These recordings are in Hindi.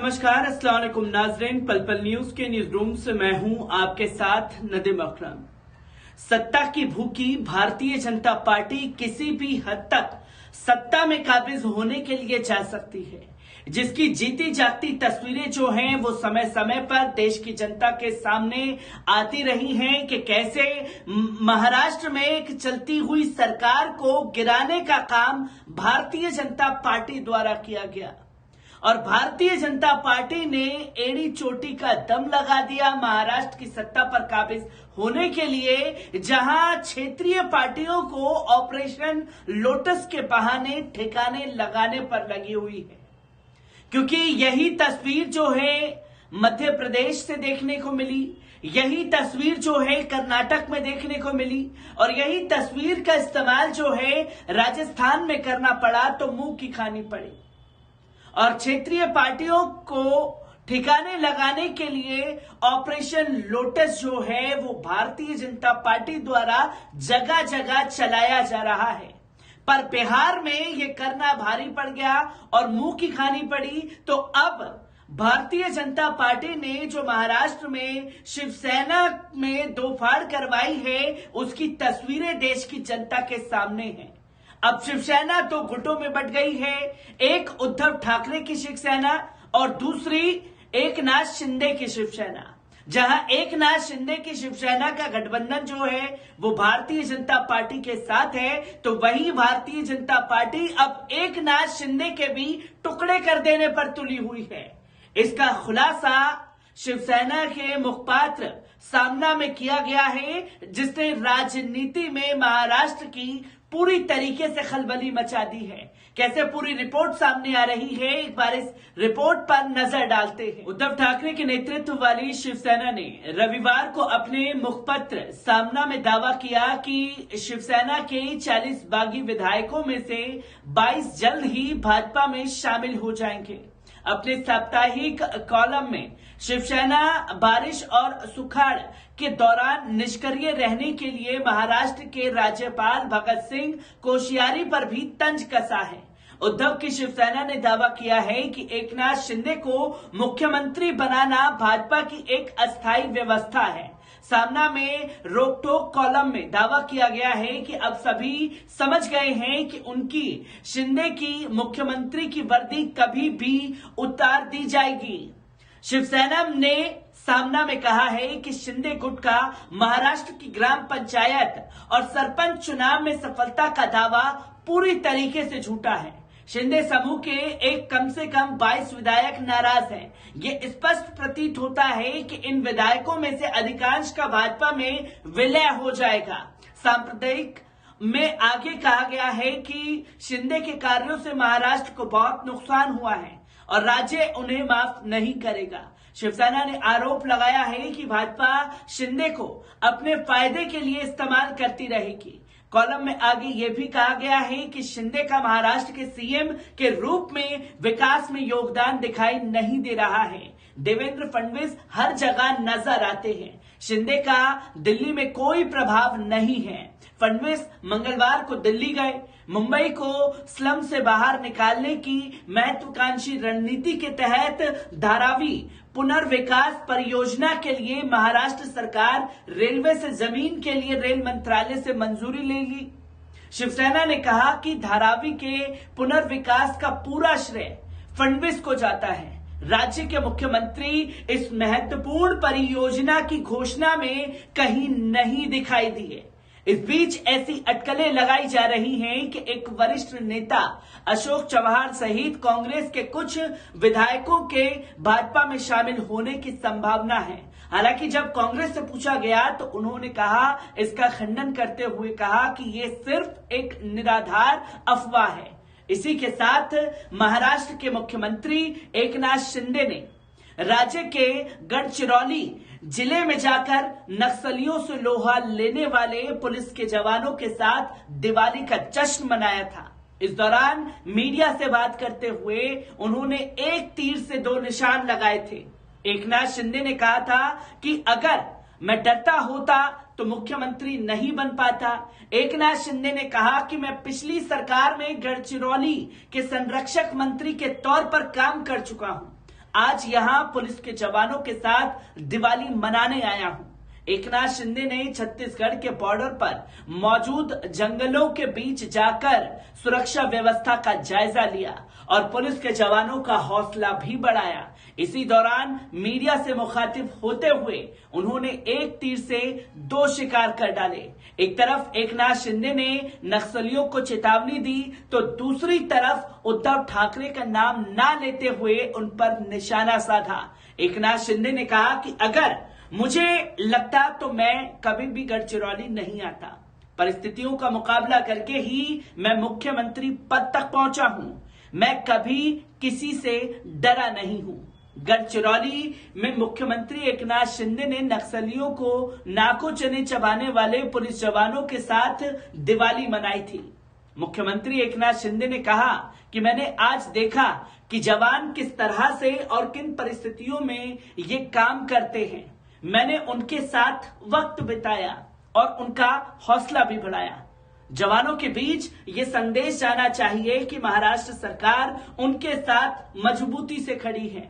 नमस्कार, अस्सलाम वालेकुम नाज़रीन। पल पल न्यूज के न्यूज रूम से मैं हूं आपके साथ नदीम अकरम। सत्ता की भूखी भारतीय जनता पार्टी किसी भी हद तक सत्ता में काबिज होने के लिए जा सकती है, जिसकी जीती जागती तस्वीरें जो हैं वो समय समय पर देश की जनता के सामने आती रही हैं कि कैसे महाराष्ट्र में एक चलती हुई सरकार को गिराने का काम भारतीय जनता पार्टी द्वारा किया गया और भारतीय जनता पार्टी ने एड़ी चोटी का दम लगा दिया महाराष्ट्र की सत्ता पर काबिज होने के लिए, जहां क्षेत्रीय पार्टियों को ऑपरेशन लोटस के बहाने ठिकाने लगाने पर लगी हुई है। क्योंकि यही तस्वीर जो है मध्य प्रदेश से देखने को मिली, यही तस्वीर जो है कर्नाटक में देखने को मिली और यही तस्वीर का इस्तेमाल जो है राजस्थान में करना पड़ा तो मुंह की खानी पड़ी। और क्षेत्रीय पार्टियों को ठिकाने लगाने के लिए ऑपरेशन लोटस जो है वो भारतीय जनता पार्टी द्वारा जगह जगह चलाया जा रहा है। पर बिहार में ये करना भारी पड़ गया और मुंह की खानी पड़ी। तो अब भारतीय जनता पार्टी ने जो महाराष्ट्र में शिवसेना में दो फाड़ करवाई है, उसकी तस्वीरें देश की जनता के सामने हैं। अब शिवसेना दो गुटों में बंट गई है, एक उद्धव ठाकरे की शिवसेना और दूसरी एकनाथ शिंदे की शिवसेना। जहां एकनाथ शिंदे की शिवसेना का गठबंधन जो है वो भारतीय जनता पार्टी के साथ है, तो वही भारतीय जनता पार्टी अब एकनाथ शिंदे के भी टुकड़े कर देने पर तुली हुई है। इसका खुलासा शिवसेना के मुखपात्र सामना में किया गया है, जिसने राजनीति में महाराष्ट्र की पूरी तरीके से खलबली मचा दी है। कैसे पूरी रिपोर्ट सामने आ रही है, एक बार इस रिपोर्ट पर नजर डालते हैं। उद्धव ठाकरे के नेतृत्व वाली शिवसेना ने रविवार को अपने मुखपत्र सामना में दावा किया कि शिवसेना के 40 बागी विधायकों में से 22 जल्द ही भाजपा में शामिल हो जाएंगे। अपने साप्ताहिक कॉलम में शिवसेना बारिश और सुखाड़ के दौरान निष्क्रिय रहने के लिए महाराष्ट्र के राज्यपाल भगत सिंह कोश्यारी पर भी तंज कसा है। उद्धव की शिवसेना ने दावा किया है कि एकनाथ शिंदे को मुख्यमंत्री बनाना भाजपा की एक अस्थायी व्यवस्था है। सामना में रोकटोक कॉलम में दावा किया गया है कि अब सभी समझ गए हैं कि उनकी शिंदे की मुख्यमंत्री की वर्दी कभी भी उतार दी जाएगी। शिवसेना ने सामना में कहा है कि शिंदे गुट का महाराष्ट्र की ग्राम पंचायत और सरपंच चुनाव में सफलता का दावा पूरी तरीके से झूठा है। शिंदे समूह के एक कम से कम 22 विधायक नाराज हैं। ये स्पष्ट प्रतीत होता है कि इन विधायकों में से अधिकांश का भाजपा में विलय हो जाएगा। सांप्रदायिक में आगे कहा गया है कि शिंदे के कार्यों से महाराष्ट्र को बहुत नुकसान हुआ है और राज्य उन्हें माफ नहीं करेगा। शिवसेना ने आरोप लगाया है कि भाजपा शिंदे को अपने फायदे के लिए इस्तेमाल करती रहेगी। कॉलम में आगे ये भी कहा गया है कि शिंदे का महाराष्ट्र के सीएम के रूप में विकास में योगदान दिखाई नहीं दे रहा है। देवेंद्र फडणवीस हर जगह नजर आते हैं, शिंदे का दिल्ली में कोई प्रभाव नहीं है। फडणवीस मंगलवार को दिल्ली गए। मुंबई को स्लम से बाहर निकालने की महत्वाकांक्षी रणनीति के तहत धारावी पुनर्विकास परियोजना के लिए महाराष्ट्र सरकार रेलवे से जमीन के लिए रेल मंत्रालय से मंजूरी लेगी। शिवसेना ने कहा कि धारावी के पुनर्विकास का पूरा श्रेय फडणवीस को जाता है। राज्य के मुख्यमंत्री इस महत्वपूर्ण परियोजना की घोषणा में कहीं नहीं दिखाई दिए। इस बीच ऐसी अटकलें लगाई जा रही हैं कि एक वरिष्ठ नेता अशोक चव्हाण सहित कांग्रेस के कुछ विधायकों के भाजपा में शामिल होने की संभावना है। हालांकि जब कांग्रेस से पूछा गया तो उन्होंने कहा, इसका खंडन करते हुए कहा कि ये सिर्फ एक निराधार अफवाह है। इसी के साथ महाराष्ट्र के मुख्यमंत्री एकनाथ शिंदे ने राज्य के गढ़चिरौली जिले में जाकर नक्सलियों से लोहा लेने वाले पुलिस के जवानों के साथ दिवाली का जश्न मनाया था। इस दौरान मीडिया से बात करते हुए उन्होंने एक तीर से दो निशान लगाए थे। एकनाथ शिंदे ने कहा था कि अगर मैं डरता होता तो मुख्यमंत्री नहीं बन पाता। एकनाथ शिंदे ने कहा कि मैं पिछली सरकार में गढ़चिरौली के संरक्षक मंत्री के तौर पर काम कर चुका हूं। आज यहां पुलिस के जवानों के साथ दिवाली मनाने आया हूं। एकनाथ शिंदे ने छत्तीसगढ़ के बॉर्डर पर मौजूद जंगलों के बीच जाकर सुरक्षा व्यवस्था का जायजा लिया और पुलिस के जवानों का हौसला भी बढ़ाया। इसी दौरान मीडिया से मुखातिब होते हुए उन्होंने एक तीर से दो शिकार कर डाले। एक तरफ एकनाथ शिंदे ने नक्सलियों को चेतावनी दी तो दूसरी तरफ उद्धव ठाकरे का नाम ना लेते हुए उन पर निशाना साधा। एकनाथ शिंदे ने कहा कि अगर मुझे लगता तो मैं कभी भी गढ़चिरौली नहीं आता। परिस्थितियों का मुकाबला करके ही मैं मुख्यमंत्री पद तक पहुंचा हूं। मैं कभी किसी से डरा नहीं हूं। गढ़चिरौली में मुख्यमंत्री एकनाथ शिंदे ने नक्सलियों को नाको चने चबाने वाले पुलिस जवानों के साथ दिवाली मनाई थी। मुख्यमंत्री एकनाथ शिंदे ने कहा कि मैंने आज देखा कि जवान किस तरह से और किन परिस्थितियों में ये काम करते हैं। मैंने उनके साथ वक्त बिताया और उनका हौसला भी बढ़ाया। जवानों के बीच ये संदेश जाना चाहिए कि महाराष्ट्र सरकार उनके साथ मजबूती से खड़ी है।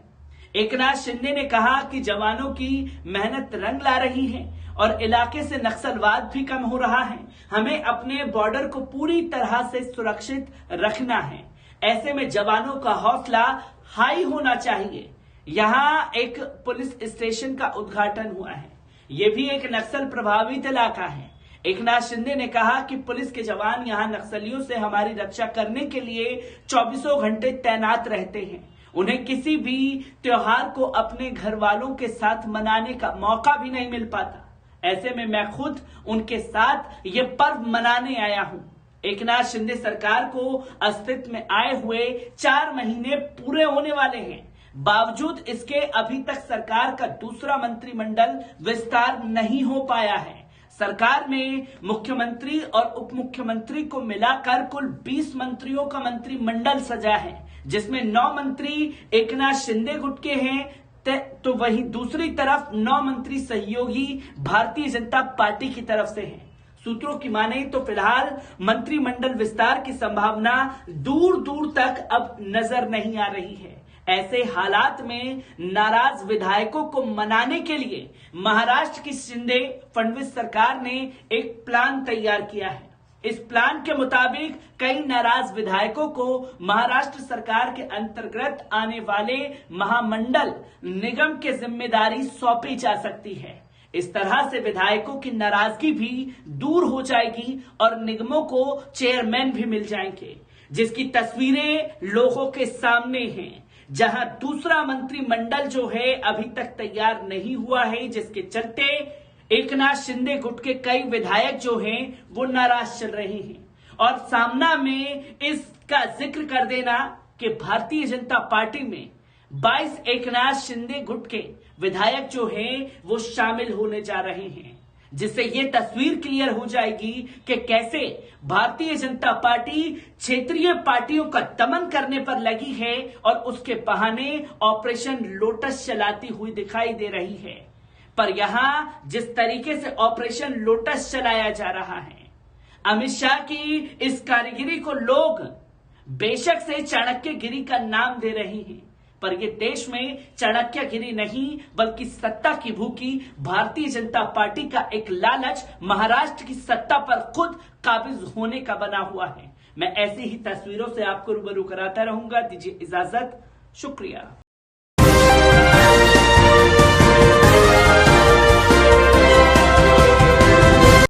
एकनाथ शिंदे ने कहा कि जवानों की मेहनत रंग ला रही है और इलाके से नक्सलवाद भी कम हो रहा है। हमें अपने बॉर्डर को पूरी तरह से सुरक्षित रखना है। ऐसे में जवानों का हौसला हाई होना चाहिए। यहाँ एक पुलिस स्टेशन का उद्घाटन हुआ है। ये भी एक नक्सल प्रभावित इलाका है। एकनाथ शिंदे ने कहा कि पुलिस के जवान यहाँ नक्सलियों से हमारी रक्षा करने के लिए 24 घंटे तैनात रहते हैं। उन्हें किसी भी त्योहार को अपने घर वालों के साथ मनाने का मौका भी नहीं मिल पाता। ऐसे में मैं खुद उनके साथ ये पर्व मनाने आया हूं। एकनाथ शिंदे सरकार को अस्तित्व में आए हुए 4 महीने पूरे होने वाले हैं। बावजूद इसके अभी तक सरकार का दूसरा मंत्रिमंडल विस्तार नहीं हो पाया है। सरकार में मुख्यमंत्री और उप मुख्यमंत्री को मिलाकर कुल 20 मंत्रियों का मंत्रिमंडल सजा है, जिसमें 9 मंत्री एकनाथ शिंदे गुट के हैं तो वहीं दूसरी तरफ 9 मंत्री सहयोगी भारतीय जनता पार्टी की तरफ से हैं। सूत्रों की माने तो फिलहाल मंत्रिमंडल विस्तार की संभावना दूर दूर तक अब नजर नहीं आ रही है। ऐसे हालात में नाराज विधायकों को मनाने के लिए महाराष्ट्र की शिंदे फडणवीस सरकार ने एक प्लान तैयार किया है। इस प्लान के मुताबिक कई नाराज विधायकों को महाराष्ट्र सरकार के अंतर्गत आने वाले महामंडल निगम की जिम्मेदारी सौंपी जा सकती है। इस तरह से विधायकों की नाराजगी भी दूर हो जाएगी और निगमों को चेयरमैन भी मिल जाएंगे, जिसकी तस्वीरें लोगों के सामने हैं। जहां दूसरा मंत्रिमंडल जो है अभी तक तैयार नहीं हुआ है, जिसके चलते एकनाथ शिंदे गुट के कई विधायक जो हैं वो नाराज चल रहे हैं। और सामना में इसका जिक्र कर देना कि भारतीय जनता पार्टी में 22 एकनाथ शिंदे गुट के विधायक जो हैं वो शामिल होने जा रहे हैं, जिससे ये तस्वीर क्लियर हो जाएगी कि कैसे भारतीय जनता पार्टी क्षेत्रीय पार्टियों का दमन करने पर लगी है और उसके बहाने ऑपरेशन लोटस चलाती हुई दिखाई दे रही है। पर यहां जिस तरीके से ऑपरेशन लोटस चलाया जा रहा है, अमित शाह की इस कारीगिरी को लोग बेशक से चाणक्यगिरी का नाम दे रहे हैं, पर ये देश में चाणक्यगिरी नहीं बल्कि सत्ता की भूखी भारतीय जनता पार्टी का एक लालच महाराष्ट्र की सत्ता पर खुद काबिज होने का बना हुआ है। मैं ऐसी ही तस्वीरों से आपको रूबरू कराता रहूंगा। दीजिए इजाजत, शुक्रिया।